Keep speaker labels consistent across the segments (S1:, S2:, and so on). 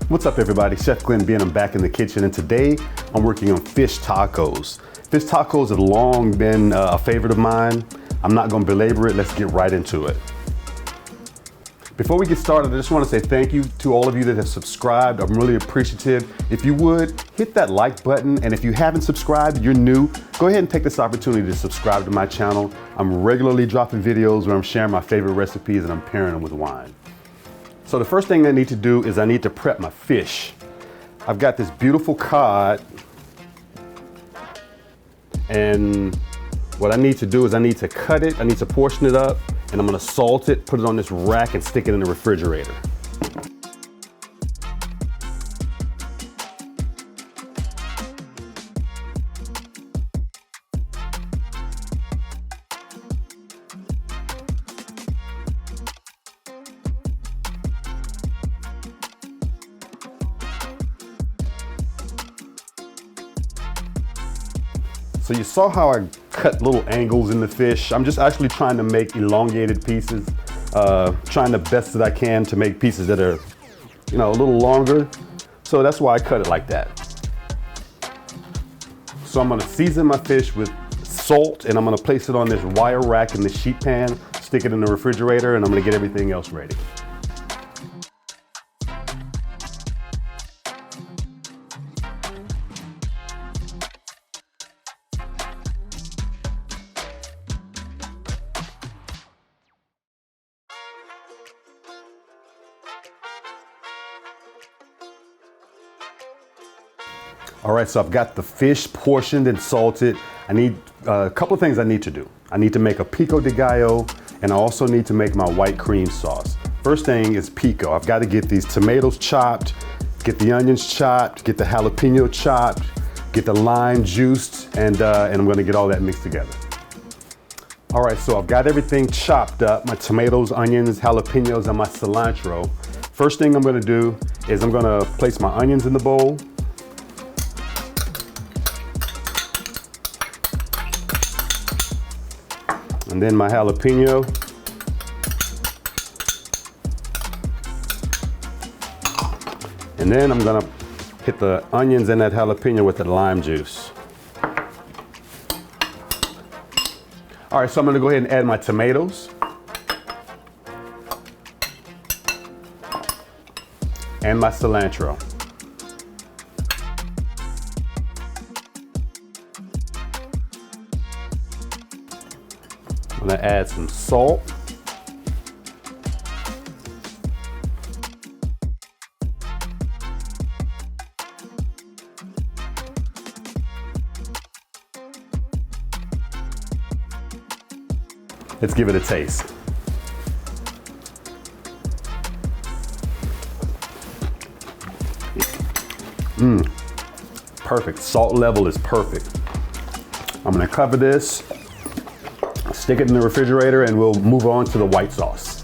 S1: What's up everybody, Chef Glenn Ben, I'm back in the kitchen, and today I'm working on fish tacos. Fish tacos have long been a favorite of mine. I'm not gonna belabor it, let's get right into it. Before we get started, I just wanna say thank you to all of you that have subscribed. I'm really appreciative. If you would, hit that like button, and if you haven't subscribed, you're new, go ahead and take this opportunity to subscribe to my channel. I'm regularly dropping videos where I'm sharing my favorite recipes and I'm pairing them with wine. So the first thing I need to do is I need to prep my fish. I've got this beautiful cod, and what I need to do is I need to cut it, I need to portion it up, and I'm gonna salt it, put it on this rack, and stick it in the refrigerator. So you saw how I cut little angles in the fish. I'm just actually trying to make elongated pieces, trying the best that I can to make pieces that are, a little longer. So that's why I cut it like that. So I'm gonna season my fish with salt, and I'm gonna place it on this wire rack in the sheet pan, stick it in the refrigerator, and I'm gonna get everything else ready. All right, so I've got the fish portioned and salted. I need a couple of things I need to do. I need to make a pico de gallo, and I also need to make my white cream sauce. First thing is pico. I've got to get these tomatoes chopped, get the onions chopped, get the jalapeno chopped, get the lime juiced, and I'm gonna get all that mixed together. All right, so I've got everything chopped up, my tomatoes, onions, jalapenos, and my cilantro. First thing I'm gonna do is I'm gonna place my onions in the bowl. And then my jalapeno. And then I'm gonna hit the onions and that jalapeno with the lime juice. All right, so I'm gonna go ahead and add my tomatoes. And my cilantro. I'm gonna add some salt. Let's give it a taste. Perfect, salt level is perfect. I'm gonna cover this, stick it in the refrigerator, and we'll move on to the white sauce.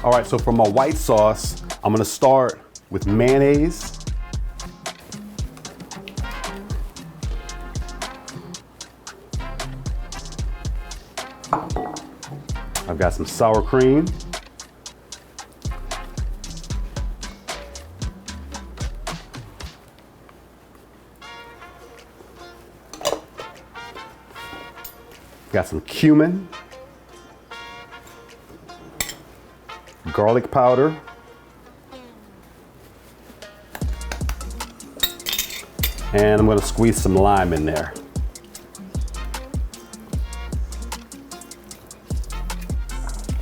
S1: All right, so for my white sauce, I'm gonna start with mayonnaise. I've got some sour cream. Got some cumin, garlic powder, and I'm going to squeeze some lime in there.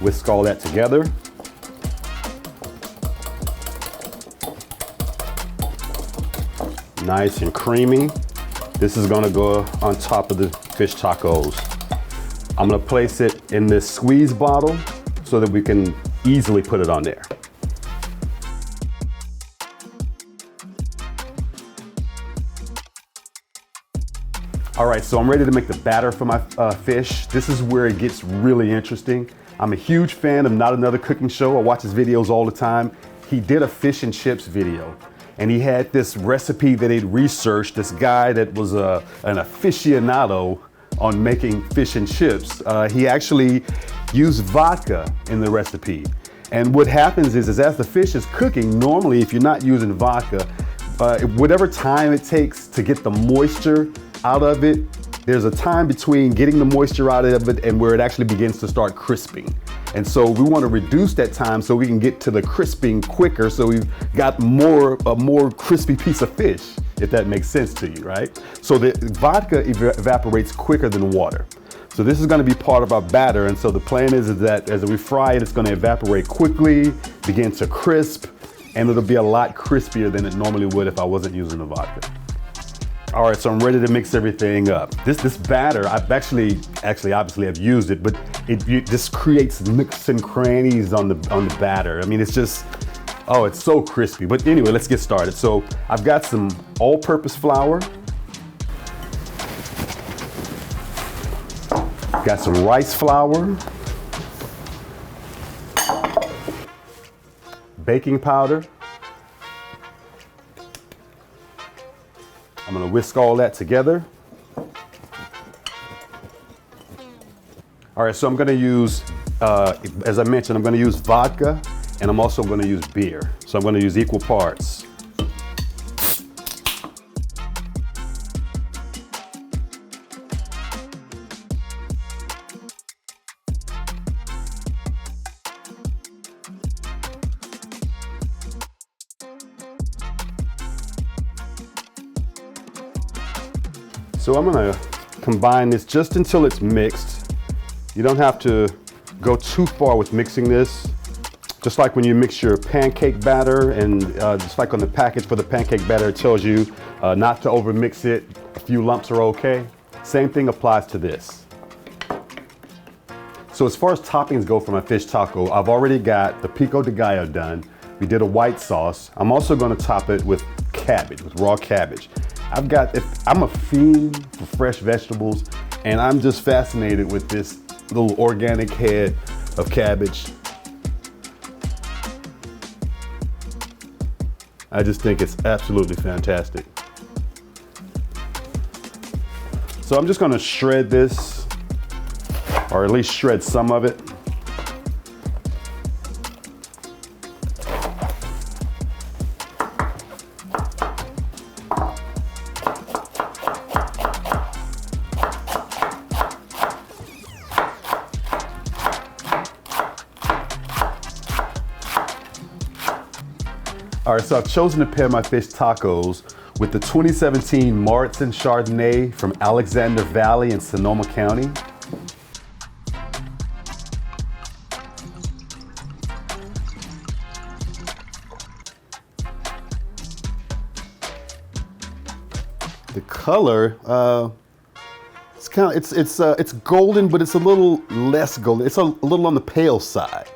S1: Whisk all that together. Nice and creamy. This is going to go on top of the fish tacos. I'm gonna place it in this squeeze bottle so that we can easily put it on there. All right, so I'm ready to make the batter for my fish. This is where it gets really interesting. I'm a huge fan of Not Another Cooking Show. I watch his videos all the time. He did a fish and chips video, and he had this recipe that he'd researched, this guy that was an aficionado on making fish and chips. He actually used vodka in the recipe. And what happens is as the fish is cooking, normally if you're not using vodka, whatever time it takes to get the moisture out of it, there's a time between getting the moisture out of it and where it actually begins to start crisping. And so we want to reduce that time so we can get to the crisping quicker, so we've got a more crispy piece of fish, if that makes sense to you, right? So the vodka evaporates quicker than water. So this is going to be part of our batter, and so the plan is that as we fry it, it's going to evaporate quickly, begin to crisp, and it'll be a lot crispier than it normally would if I wasn't using the vodka. All right, so I'm ready to mix everything up. This batter, I've actually obviously I've used it, but this creates nooks and crannies on the batter. I mean, it's just, oh, it's so crispy. But anyway, let's get started. So I've got some all-purpose flour. Got some rice flour. Baking powder. I'm gonna whisk all that together. All right, so I'm gonna use, as I mentioned, I'm gonna use vodka, and I'm also gonna use beer. So I'm gonna use equal parts. So I'm gonna combine this just until it's mixed. You don't have to go too far with mixing this. Just like when you mix your pancake batter, and just like on the package for the pancake batter, it tells you not to over mix it. A few lumps are okay. Same thing applies to this. So as far as toppings go for my fish taco, I've already got the pico de gallo done. We did a white sauce. I'm also gonna top it with cabbage, with raw cabbage. I'm a fiend for fresh vegetables, and I'm just fascinated with this little organic head of cabbage. I just think it's absolutely fantastic. So I'm just gonna shred this, or at least shred some of it. All right, so I've chosen to pair my fish tacos with the 2017 Martzen Chardonnay from Alexander Valley in Sonoma County. The color, it's golden, but it's a little less golden. It's a little on the pale side.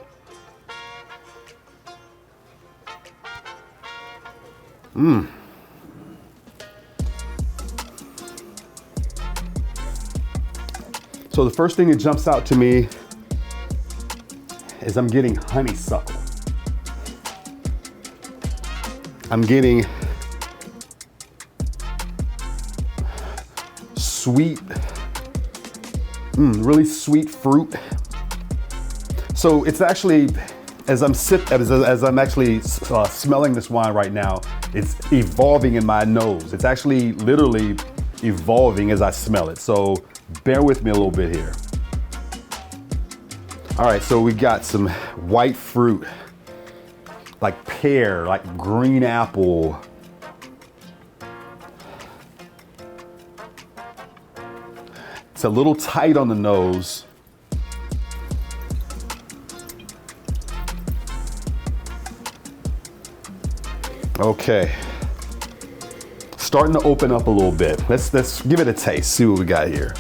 S1: So the first thing that jumps out to me is I'm getting honeysuckle. I'm getting sweet, really sweet fruit. So it's actually, as I'm actually smelling this wine right now, it's evolving in my nose. It's actually literally evolving as I smell it. So bear with me a little bit here. All right, so we got some white fruit, like pear, like green apple. It's a little tight on the nose. Okay, starting to open up a little bit. Let's give it a taste, see what we got here.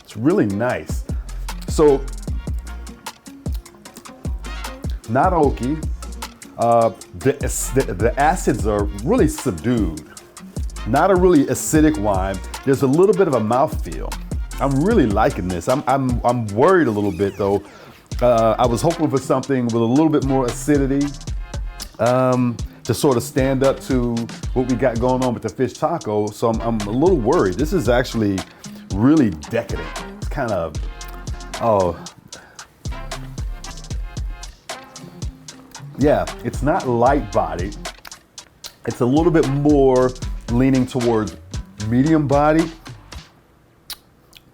S1: It's really nice. So, not oaky, The acids are really subdued. Not a really acidic wine. There's a little bit of a mouthfeel. I'm really liking this. I'm worried a little bit though. I was hoping for something with a little bit more acidity to sort of stand up to what we got going on with the fish taco. So I'm a little worried. This is actually really decadent. It's kind of, oh. Yeah, it's not light bodied. It's a little bit more leaning towards medium body.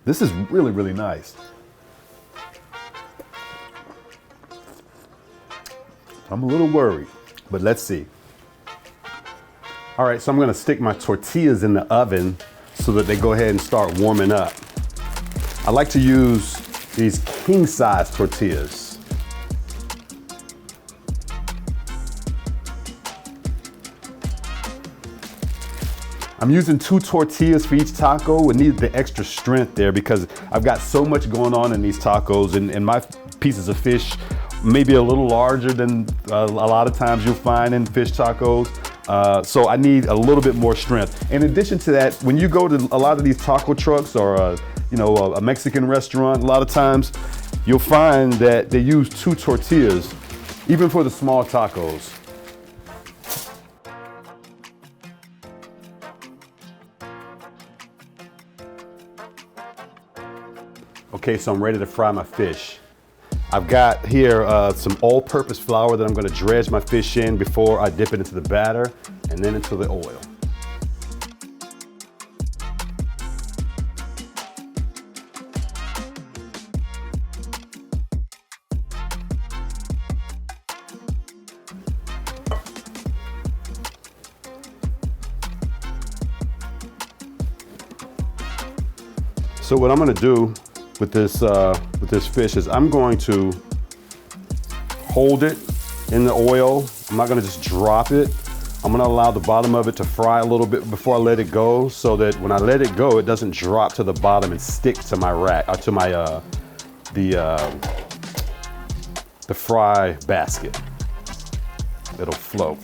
S1: This is really, really nice. I'm a little worried, but let's see. All right, so I'm gonna stick my tortillas in the oven so that they go ahead and start warming up. I like to use these king size tortillas. I'm using 2 tortillas for each taco. It needs the extra strength there because I've got so much going on in these tacos, and my pieces of fish may be a little larger than a lot of times you'll find in fish tacos. So I need a little bit more strength. In addition to that, when you go to a lot of these taco trucks or a Mexican restaurant, a lot of times you'll find that they use 2 tortillas, even for the small tacos. Okay, so I'm ready to fry my fish. I've got here some all-purpose flour that I'm gonna dredge my fish in before I dip it into the batter and then into the oil. So what I'm gonna do with this fish is I'm going to hold it in the oil. I'm not gonna just drop it. I'm gonna allow the bottom of it to fry a little bit before I let it go, so that when I let it go, it doesn't drop to the bottom and stick to my rack, or to my the fry basket. It'll float.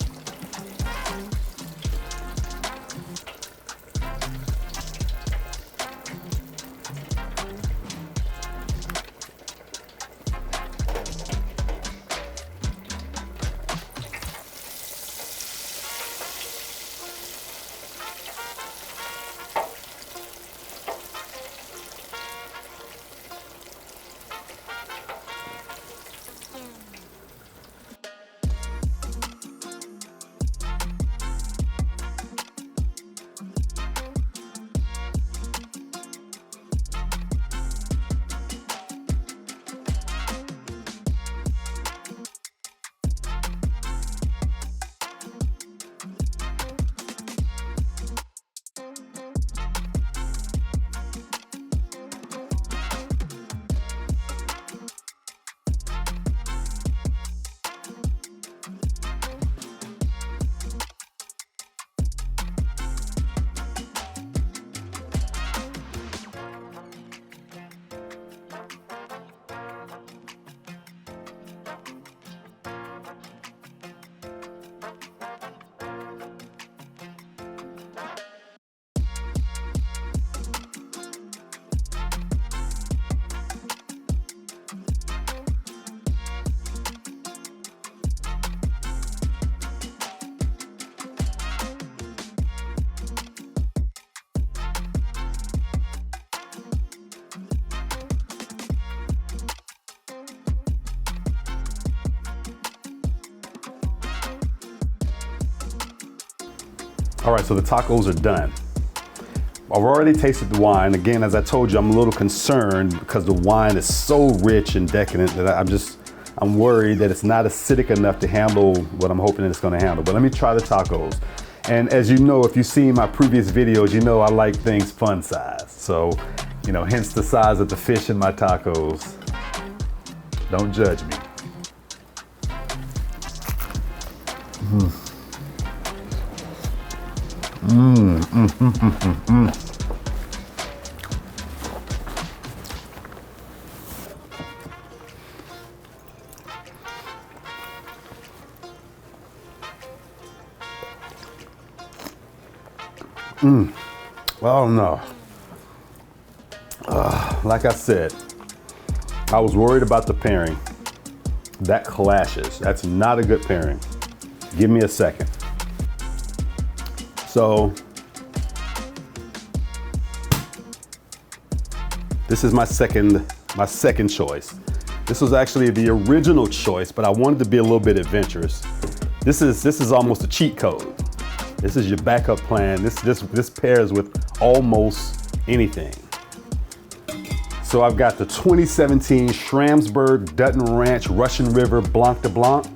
S1: All right, so the tacos are done. I've already tasted the wine. Again, as I told you, I'm a little concerned because the wine is so rich and decadent that I'm worried that it's not acidic enough to handle what I'm hoping it's gonna handle. But let me try the tacos. And as you know, if you've seen my previous videos, you know I like things fun size. So, hence the size of the fish in my tacos. Don't judge me. Oh no. Like I said, I was worried about the pairing. That clashes. That's not a good pairing. Give me a second. So, this is my second choice. This was actually the original choice, but I wanted to be a little bit adventurous. This is almost a cheat code. This is your backup plan. This pairs with almost anything. So I've got the 2017 Schramsberg Dutton Ranch Russian River Blanc de Blanc.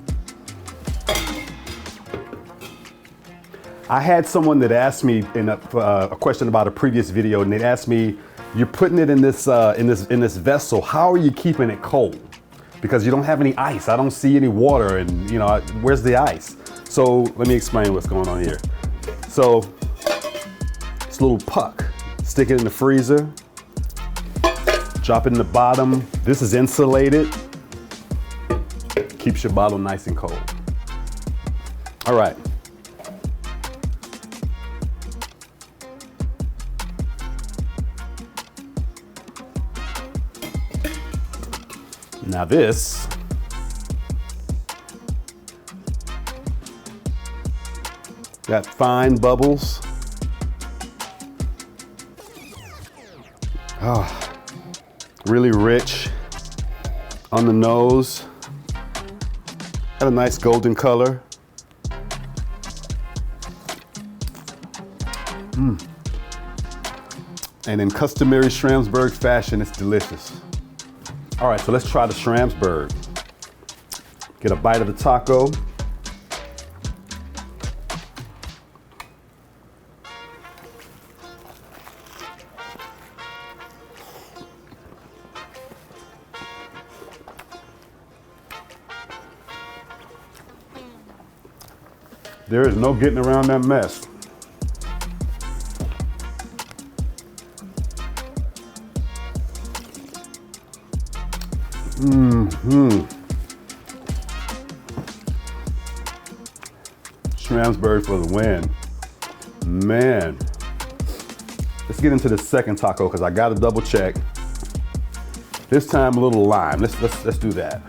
S1: I had someone that asked me in a question about a previous video, and they asked me, "You're putting it in this vessel. How are you keeping it cold? Because you don't have any ice. I don't see any water, and you know, where's the ice?" So let me explain what's going on here. So it's a little puck. Stick it in the freezer. Drop it in the bottom. This is insulated. Keeps your bottle nice and cold. All right. Now this got fine bubbles. Oh, really rich on the nose. Got a nice golden color. And in customary Schramsberg fashion, it's delicious. All right, so let's try the Schramsberg. Get a bite of the taco. There is no getting around that mess. Schramsberg for the win. Man. Let's get into the second taco because I got to double check. This time a little lime. Let's do that.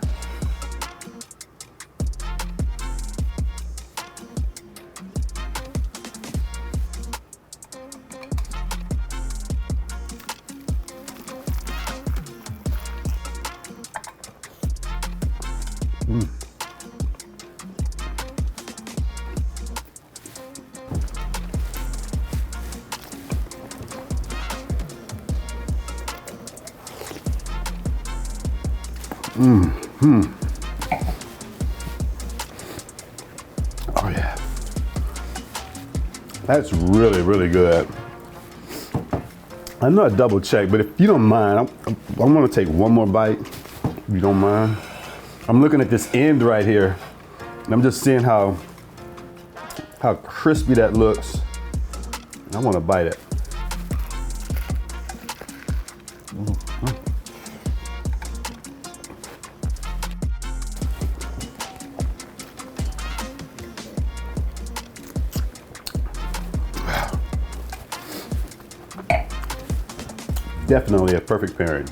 S1: Oh yeah. That's really, really good. I know I double checked, but if you don't mind, I'm gonna take one more bite, if you don't mind. I'm looking at this end right here, and I'm just seeing how crispy that looks. And I wanna bite it. Definitely a perfect pairing.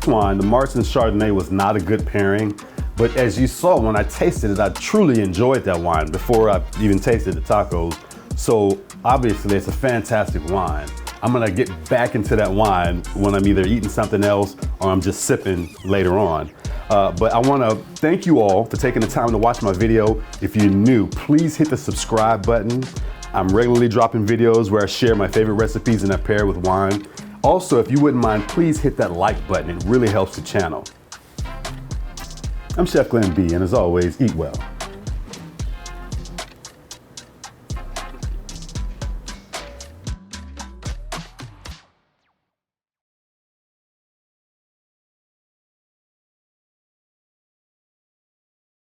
S1: Wine, the Martin Chardonnay was not a good pairing, but as you saw when I tasted it, I truly enjoyed that wine before I even tasted the tacos. So obviously it's a fantastic wine. I'm gonna get back into that wine when I'm either eating something else or I'm just sipping later on. But I wanna thank you all for taking the time to watch my video. If you're new, please hit the subscribe button. I'm regularly dropping videos where I share my favorite recipes and I pair with wine. Also, if you wouldn't mind, please hit that like button. It really helps the channel. I'm Chef Glenn B, and as always, eat well.